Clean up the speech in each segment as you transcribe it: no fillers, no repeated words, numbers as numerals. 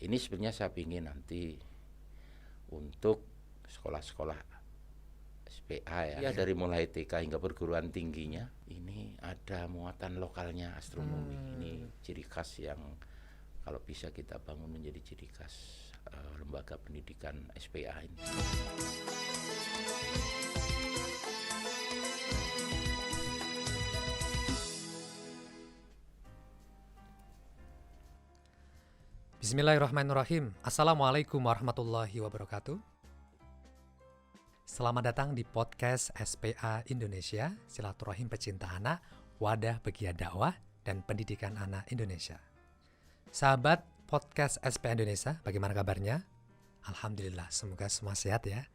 ini sebenarnya saya ingin nanti untuk sekolah-sekolah SPA ya dari mulai TK hingga perguruan tingginya ini ada muatan lokalnya astronomi. Ini ciri khas yang kalau bisa kita bangun menjadi ciri khas lembaga pendidikan SPA ini. Bismillahirrahmanirrahim. Assalamualaikum warahmatullahi wabarakatuh. Selamat datang di podcast SPA Indonesia, Silaturahim Pecinta Anak, Wadah Pegiat Dakwah dan Pendidikan Anak Indonesia. Sahabat podcast SPA Indonesia, bagaimana kabarnya? Alhamdulillah, semoga semua sehat ya.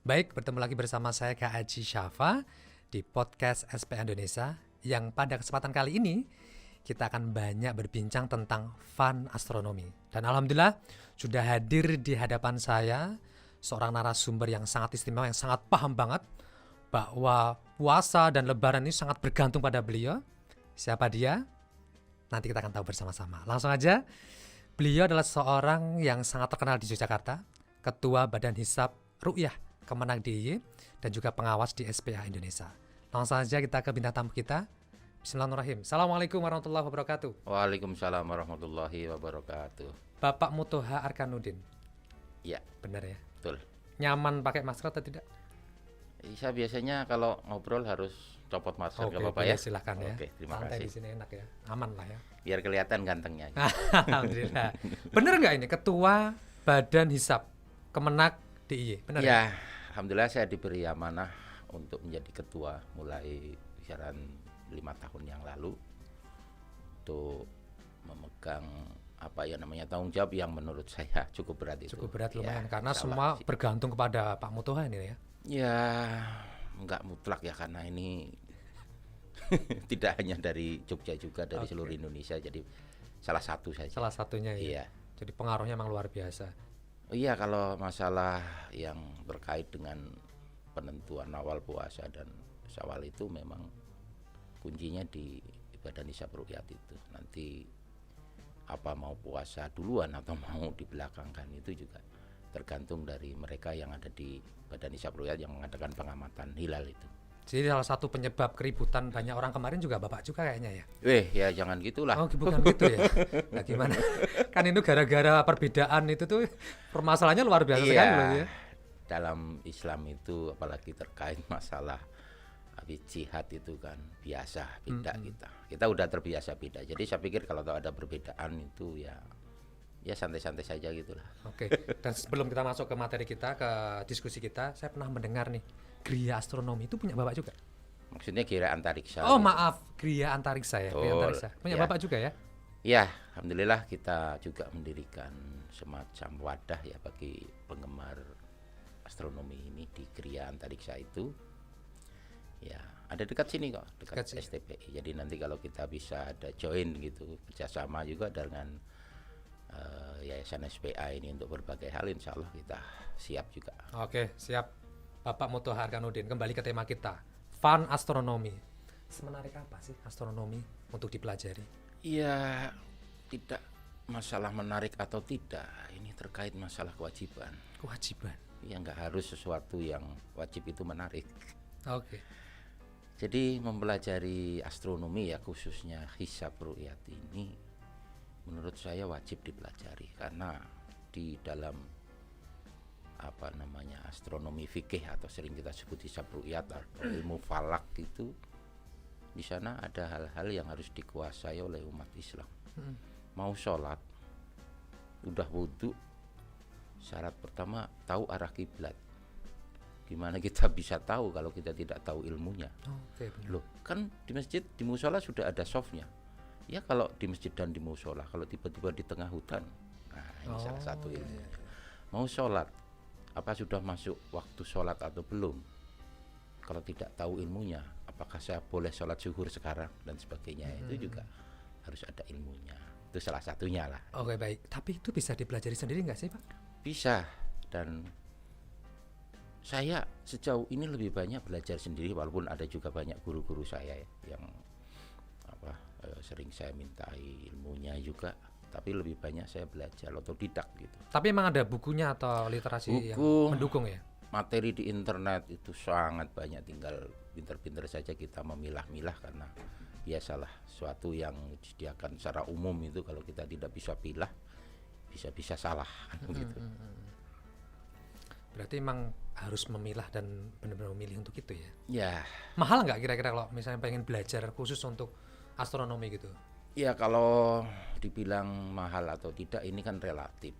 Baik, bertemu lagi bersama saya Kak Haji Syafa di podcast SPA Indonesia yang pada kesempatan kali ini kita akan banyak berbincang tentang fun astronomi. Dan alhamdulillah sudah hadir di hadapan saya seorang narasumber yang sangat istimewa, yang sangat paham banget bahwa puasa dan lebaran ini sangat bergantung pada beliau. Siapa dia? Nanti kita akan tahu bersama-sama. Langsung aja, beliau adalah seorang yang sangat terkenal di Yogyakarta, Ketua Badan Hisab Ru'yah Kemenag DIY dan juga pengawas di SPA Indonesia. Langsung aja kita ke bintang tamu kita. Bismillahirrahmanirrahim. Assalamualaikum warahmatullahi wabarakatuh. Waalaikumsalam warahmatullahi wabarakatuh. Bapak Mutoha Arkanuddin. Ya, benar ya? betul. Nyaman pakai masker atau tidak? Saya biasanya kalau ngobrol harus copot masker, Oke, nggak apa-apa boleh, ya? silakan ya. Oke, terima Santai kasih. di sini enak ya, aman lah ya. Biar kelihatan gantengnya. Alhamdulillah. Bener nggak ini Ketua Badan Hisab Kemenag DIY? Benar ya? Alhamdulillah saya diberi amanah untuk menjadi ketua mulai kisaran 5 tahun yang lalu untuk memegang tanggung jawab yang menurut saya cukup berat itu. Cukup berat lumayan ya, karena semua bergantung kepada Pak Mutoha ini ya. Ya, nggak mutlak ya karena ini tidak hanya dari Jogja juga dari seluruh Indonesia, jadi salah satu saja. Salah satunya ya. Iya. Jadi pengaruhnya memang luar biasa. Iya, kalau masalah yang terkait dengan penentuan awal puasa dan Syawal itu memang kuncinya di Badan Hisab Ru'yat itu. Nanti apa mau puasa duluan atau mau dibelakangkan itu juga tergantung dari mereka yang ada di Badan Hisab Ru'yat yang mengadakan pengamatan hilal itu. Jadi salah satu penyebab keributan banyak orang kemarin juga Bapak juga kayaknya ya? Ya jangan gitulah. Oh bukan gitu ya? Nah gimana? Kan itu gara-gara perbedaan itu tuh permasalahannya luar biasa sekali loh ya. Dalam Islam itu apalagi terkait masalah jihad itu kan biasa beda kita udah terbiasa beda, jadi saya pikir kalau ada perbedaan itu ya santai-santai saja gitulah. Oke. Dan sebelum kita masuk ke materi kita, ke diskusi kita, saya pernah mendengar nih Gria Astronomi itu punya Bapak juga. Maksudnya Gria Antariksa. Oh maaf, Gria Antariksa ya. Gria Antariksa punya Bapak juga ya. Ya, alhamdulillah kita juga mendirikan semacam wadah ya bagi penggemar astronomi ini di Gria Antariksa itu. Ya, ada dekat sini kok, dekat STPI. Jadi nanti kalau kita bisa ada join gitu, kerjasama juga dengan Yayasan SPA ini untuk berbagai hal, insya Allah kita siap juga. Oke, siap. Bapak Mutoha Arkanuddin, kembali ke tema kita, fun astronomi. Semenarik apa sih astronomi untuk dipelajari? Iya, tidak masalah menarik atau tidak, ini terkait masalah kewajiban. Kewajiban? Ya nggak harus sesuatu yang wajib itu menarik. Oke. Jadi mempelajari astronomi ya khususnya hisab ru'yat ini menurut saya wajib dipelajari karena di dalam astronomi fikih atau sering kita sebut hisab ru'yat atau ilmu falak itu di sana ada hal-hal yang harus dikuasai oleh umat Islam. Mau sholat udah wudu, syarat pertama tahu arah kiblat. Gimana kita bisa tahu kalau kita tidak tahu ilmunya? Oke, benar. Loh, kan di masjid, di musola sudah ada softnya. Ya kalau di masjid dan di musola, kalau tiba-tiba di tengah hutan, nah ini salah satu ilmunya. Mau sholat, apa sudah masuk waktu sholat atau belum? Kalau tidak tahu ilmunya, apakah saya boleh sholat zuhur sekarang dan sebagainya? Itu juga harus ada ilmunya. Itu salah satunya lah. Oke, baik. Tapi itu bisa dipelajari sendiri nggak sih Pak? Bisa, dan saya sejauh ini lebih banyak belajar sendiri, walaupun ada juga banyak guru-guru saya ya, yang sering saya mintai ilmunya juga. tapi lebih banyak saya belajar otodidak gitu. Tapi emang ada bukunya atau literasi yang Buku, mendukung ya? materi di internet itu sangat banyak, tinggal pinter-pinter saja kita memilah-milah, karena biasalah suatu yang disediakan secara umum itu kalau kita tidak bisa pilah bisa salah gitu. Berarti emang harus memilah dan benar-benar memilih untuk itu ya. Ya, Mahal nggak kira-kira kalau misalnya pengen belajar khusus untuk astronomi gitu? ya kalau dibilang mahal atau tidak ini kan relatif.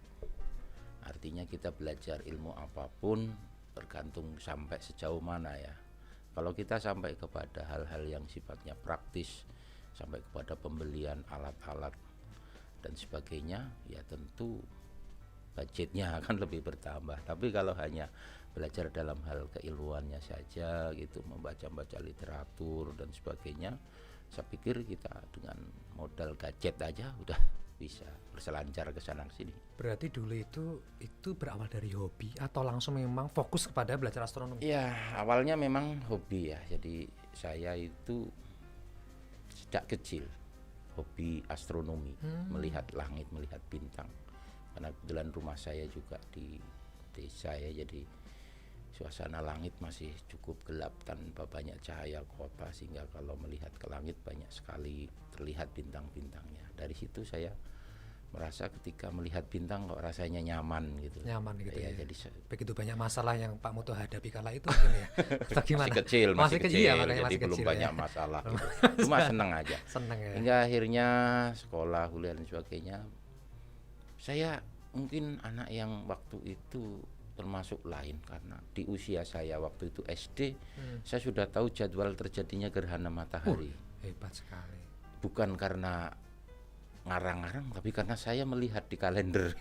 Artinya kita belajar ilmu apapun tergantung sampai sejauh mana ya. Kalau kita sampai kepada hal-hal yang sifatnya praktis, sampai kepada pembelian alat-alat dan sebagainya, ya tentu budgetnya akan lebih bertambah. Tapi kalau hanya belajar dalam hal keilmuannya saja gitu, membaca-baca literatur dan sebagainya, saya pikir kita dengan modal gadget aja udah bisa berselancar ke sana sini. Berarti dulu itu berawal dari hobi atau langsung memang fokus kepada belajar astronomi? Ya, awalnya memang hobi ya. Jadi saya itu sejak kecil hobi astronomi, melihat langit, melihat bintang. Karena kebetulan rumah saya juga di desa ya, jadi suasana langit masih cukup gelap tanpa banyak cahaya kota, sehingga kalau melihat ke langit banyak sekali terlihat bintang-bintangnya. Dari situ saya merasa ketika melihat bintang kok rasanya nyaman gitu. Nyaman gitu ya. Jadi begitu banyak masalah yang Pak Muto hadapi kala itu mungkin ya. Atau gimana? masih kecil ya, jadi masih belum kecil, banyak ya. masalah gitu. Cuma senang aja. Seneng ya. Hingga akhirnya sekolah, kuliah dan sebagainya. Saya mungkin anak yang waktu itu termasuk lain, karena di usia saya waktu itu SD, saya sudah tahu jadwal terjadinya gerhana matahari. Hebat sekali. Bukan karena ngarang-ngarang, tapi karena saya melihat di kalender.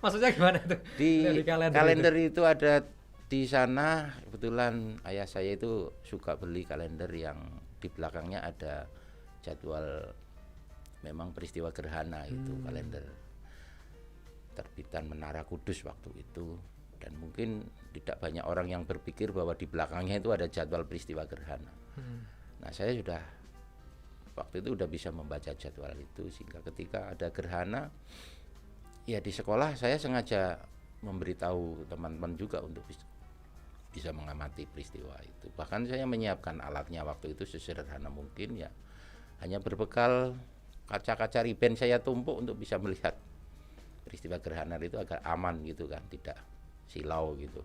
Maksudnya gimana tuh? Di kalender itu ada di sana, kebetulan ayah saya itu suka beli kalender yang di belakangnya ada jadwal memang peristiwa gerhana itu, kalender terbitan Menara Kudus waktu itu. Dan mungkin tidak banyak orang yang berpikir bahwa di belakangnya itu ada jadwal peristiwa gerhana. Nah, saya sudah waktu itu udah bisa membaca jadwal itu, sehingga ketika ada gerhana ya di sekolah saya sengaja memberitahu teman-teman juga untuk bisa mengamati peristiwa itu. Bahkan saya menyiapkan alatnya waktu itu sesederhana mungkin ya, hanya berbekal kaca-kaca riben saya tumpuk untuk bisa melihat peristiwa gerhana itu agar aman gitu kan, tidak silau gitu.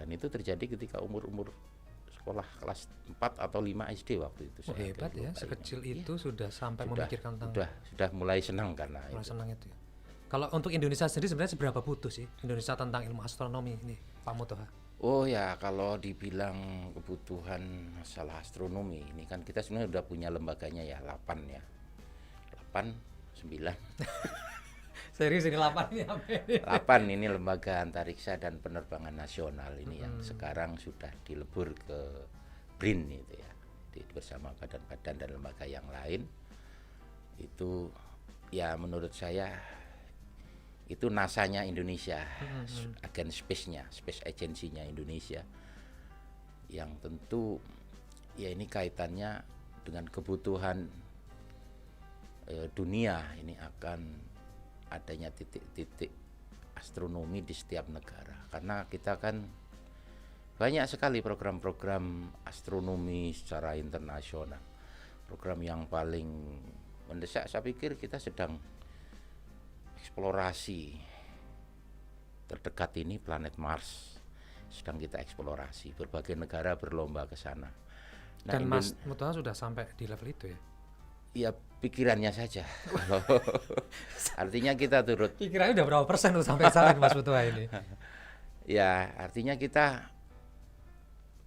Dan itu terjadi ketika umur-umur sekolah kelas 4 atau 5 SD waktu itu. Hebat ya, sekecil itu sudah sampai memikirkan tentang. Sudah mulai senang karena mulai itu. senang itu ya. Kalau untuk Indonesia sendiri sebenarnya seberapa butuh sih Indonesia tentang ilmu astronomi ini, Pak Mutoha? Oh ya, kalau dibilang kebutuhan masalah astronomi ini kan kita sebenarnya udah punya lembaganya ya, 8 ya. 8, 9. Serius ini 8 ini apa ini? 8 ini lembaga antariksa dan penerbangan nasional ini yang sekarang sudah dilebur ke BRIN itu ya, bersama badan-badan dan lembaga yang lain. Itu ya menurut saya itu NASA-nya Indonesia, agen space-nya, space agency-nya Indonesia, yang tentu ya ini kaitannya dengan kebutuhan dunia ini akan adanya titik-titik astronomi di setiap negara, karena kita kan banyak sekali program-program astronomi secara internasional. Program yang paling mendesak saya pikir kita sedang eksplorasi terdekat ini planet Mars, sedang kita eksplorasi, berbagai negara berlomba ke sana. Nah, Dan Mas Mutoha sudah sampai di level itu ya? Ya pikirannya saja. Artinya kita turut. Pikirannya udah berapa persen tuh sampai sana Mas Mutoha ini? Ya artinya kita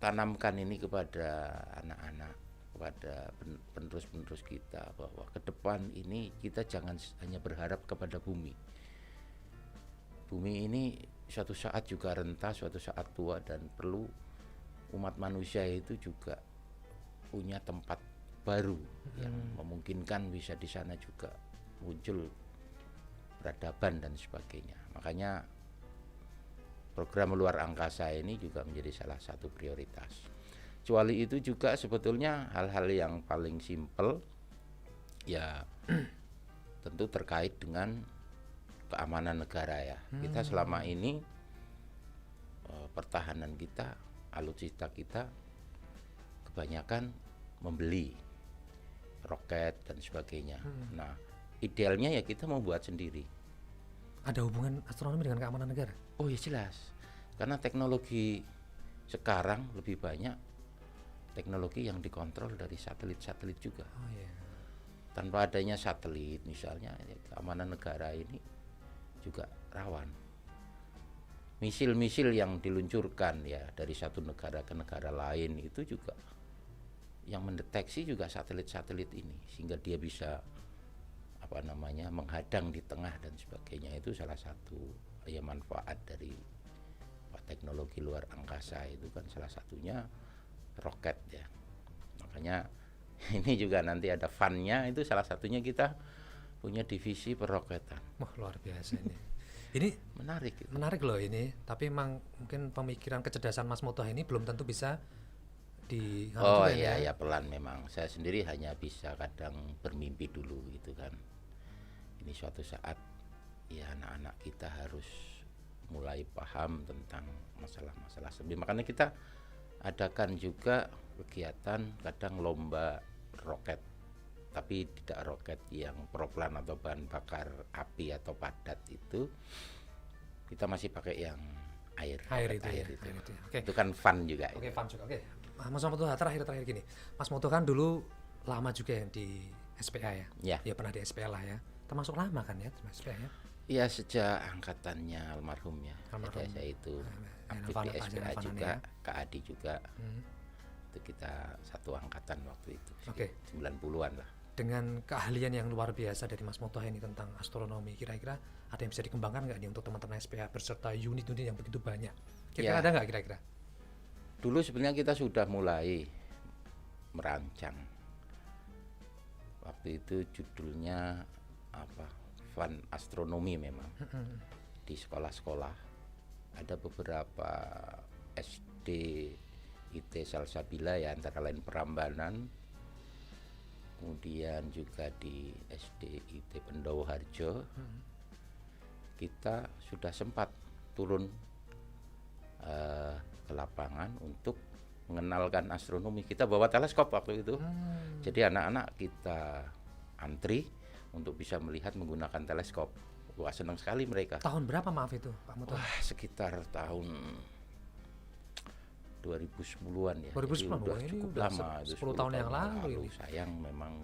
tanamkan ini kepada anak-anak, kepada penerus-penerus kita, bahwa ke depan ini kita jangan hanya berharap kepada bumi. Bumi ini suatu saat juga renta, suatu saat tua, dan perlu umat manusia itu juga punya tempat baru yang memungkinkan bisa di sana juga muncul peradaban dan sebagainya. Makanya program luar angkasa ini juga menjadi salah satu prioritas. Kecuali itu juga sebetulnya hal-hal yang paling simpel ya tentu terkait dengan keamanan negara ya. Kita selama ini pertahanan kita, alutsista kita kebanyakan membeli roket dan sebagainya. Nah, idealnya ya kita mau buat sendiri. Ada hubungan astronomi dengan keamanan negara? Oh ya jelas, karena teknologi sekarang lebih banyak teknologi yang dikontrol dari satelit-satelit juga. Oh iya. Tanpa adanya satelit misalnya, keamanan negara ini juga rawan. Misil-misil yang diluncurkan ya dari satu negara ke negara lain itu juga yang mendeteksi juga satelit-satelit ini, sehingga dia bisa menghadang di tengah dan sebagainya. Itu salah satu ya manfaat dari teknologi luar angkasa, itu kan salah satunya roket ya. Makanya ini juga nanti ada fun-nya, itu salah satunya kita punya divisi peroketan. Wah, luar biasa ini. Ini Menarik gitu. Menarik loh ini, tapi memang mungkin pemikiran kecerdasan Mas Motoha ini belum tentu bisa di Oh iya ya, pelan memang. Saya sendiri hanya bisa kadang bermimpi dulu gitu kan. Ini suatu saat ya anak-anak kita harus mulai paham tentang masalah-masalah seperti. Makanya kita adakan juga kegiatan kadang lomba roket, tapi tidak roket yang proplan atau bahan bakar api atau padat. Itu kita masih pakai yang air itu. Air itu ya. Okay. Itu kan fun juga. Oke, fun juga. Oke. Mas Motoha, terakhir gini. Mas Motoha kan dulu lama juga ya di SPA ya. Ya. Ya pernah di SPA lah ya. Termasuk lama kan ya di SPA ya. Iya, sejak angkatannya almarhum ya. Almarhum. Saya itu aktif di SPA juga, Kak Adi juga. Itu kita satu angkatan waktu itu. Oke. 90-an lah. Dengan keahlian yang luar biasa dari Mas Motoha ini tentang astronomi, kira-kira ada yang bisa dikembangkan nggak nih untuk teman-teman SPA berserta unit-unit yang begitu banyak? Kira-kira ada nggak kira-kira? Dulu sebenarnya kita sudah mulai merancang. Waktu itu judulnya Fun Astronomi memang. Di sekolah-sekolah ada beberapa SD IT Salsabila ya, antara lain Prambanan, kemudian juga di SD IT Pendowo Harjo. Kita sudah sempat turun ke lapangan untuk mengenalkan astronomi. Kita bawa teleskop waktu itu. Jadi anak-anak kita antri untuk bisa melihat menggunakan teleskop. Wah, senang sekali mereka. Tahun berapa maaf itu Pak Motoha? Wah, sekitar tahun 2010-an ya. 2010 udah cukup lama. 10 tahun yang lalu ini. Sayang memang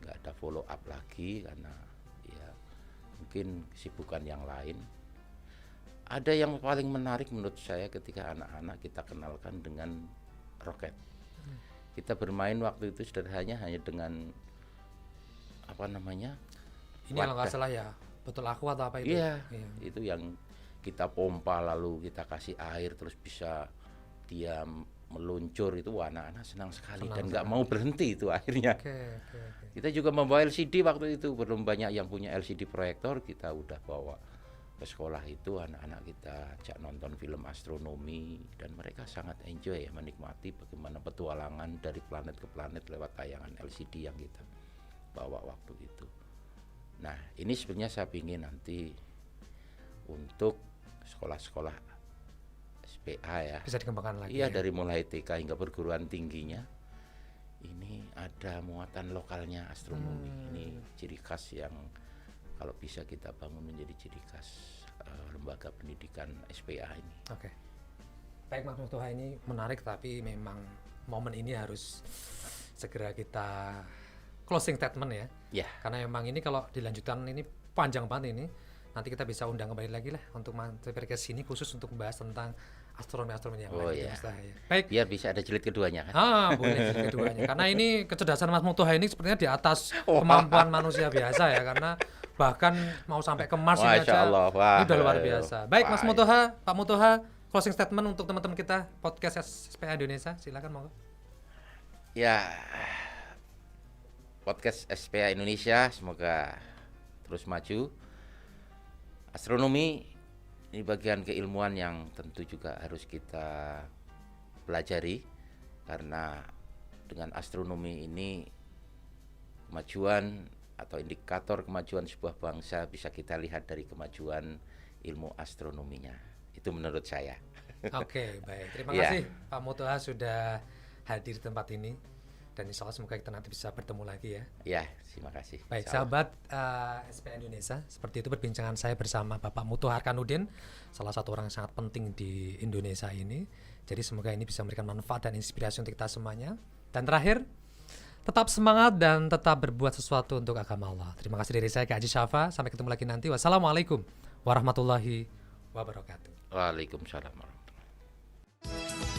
nggak ada follow up lagi karena ya mungkin kesibukan yang lain. Ada yang paling menarik menurut saya ketika anak-anak kita kenalkan dengan roket. Kita bermain waktu itu sederhananya hanya dengan ini kalau nggak salah ya betul aqua atau apa itu? Iya. Itu yang kita pompa lalu kita kasih air terus bisa dia meluncur. Itu anak-anak senang sekali dan nggak mau berhenti itu akhirnya. Okay. Kita juga membawa LCD waktu itu, belum banyak yang punya LCD proyektor, kita udah bawa ke sekolah itu, anak-anak kita ajak nonton film astronomi dan mereka sangat enjoy ya, menikmati bagaimana petualangan dari planet ke planet lewat tayangan LCD yang kita bawa waktu itu. Nah, ini sebenarnya saya ingin nanti untuk sekolah-sekolah SPA ya bisa dikembangkan lagi. Iya, dari mulai TK hingga perguruan tingginya ini ada muatan lokalnya astronomi. Ini ciri khas yang kalau bisa kita bangun menjadi ciri khas lembaga pendidikan SPA ini. Oke. Baik Mas Motoha, ini menarik, tapi memang momen ini harus segera kita closing statement ya. Ya. Karena memang ini kalau dilanjutkan ini panjang banget ini. Nanti kita bisa undang kembali lagi lah untuk mampir ke sini khusus untuk membahas tentang astronomi yang lain. Iya. Ya. Baik. Biar bisa ada jilid keduanya kan. Boleh jilid keduanya. Karena ini kecerdasan Mas Motoha ini sepertinya di atas kemampuan manusia biasa ya, karena bahkan mau sampai ke Mars ini aja Allah. Ini udah luar biasa. Baik Mas Motoha, Pak Motoha, closing statement untuk teman-teman kita podcast SPA Indonesia, silakan monggo. Ya, podcast SPA Indonesia semoga terus maju. Astronomi ini bagian keilmuan yang tentu juga harus kita pelajari, karena dengan astronomi ini kemajuan atau indikator kemajuan sebuah bangsa bisa kita lihat dari kemajuan ilmu astronominya. Itu menurut saya. Oke, baik. Terima Ya. kasih Pak Mutoha sudah hadir di tempat ini. Dan insya Allah semoga kita nanti bisa bertemu lagi ya. Ya, terima kasih. Baik, Insya Allah. sahabat SPA Indonesia, seperti itu perbincangan saya bersama Bapak Mutoha Arkanudin, salah satu orang yang sangat penting di Indonesia ini. Jadi semoga ini bisa memberikan manfaat dan inspirasi untuk kita semuanya. Dan terakhir, tetap semangat dan tetap berbuat sesuatu untuk agama Allah. Terima kasih dari saya, Kak Haji Syafa. Sampai ketemu lagi nanti. Wassalamualaikum warahmatullahi wabarakatuh. Waalaikumsalam warahmatullahi wabarakatuh.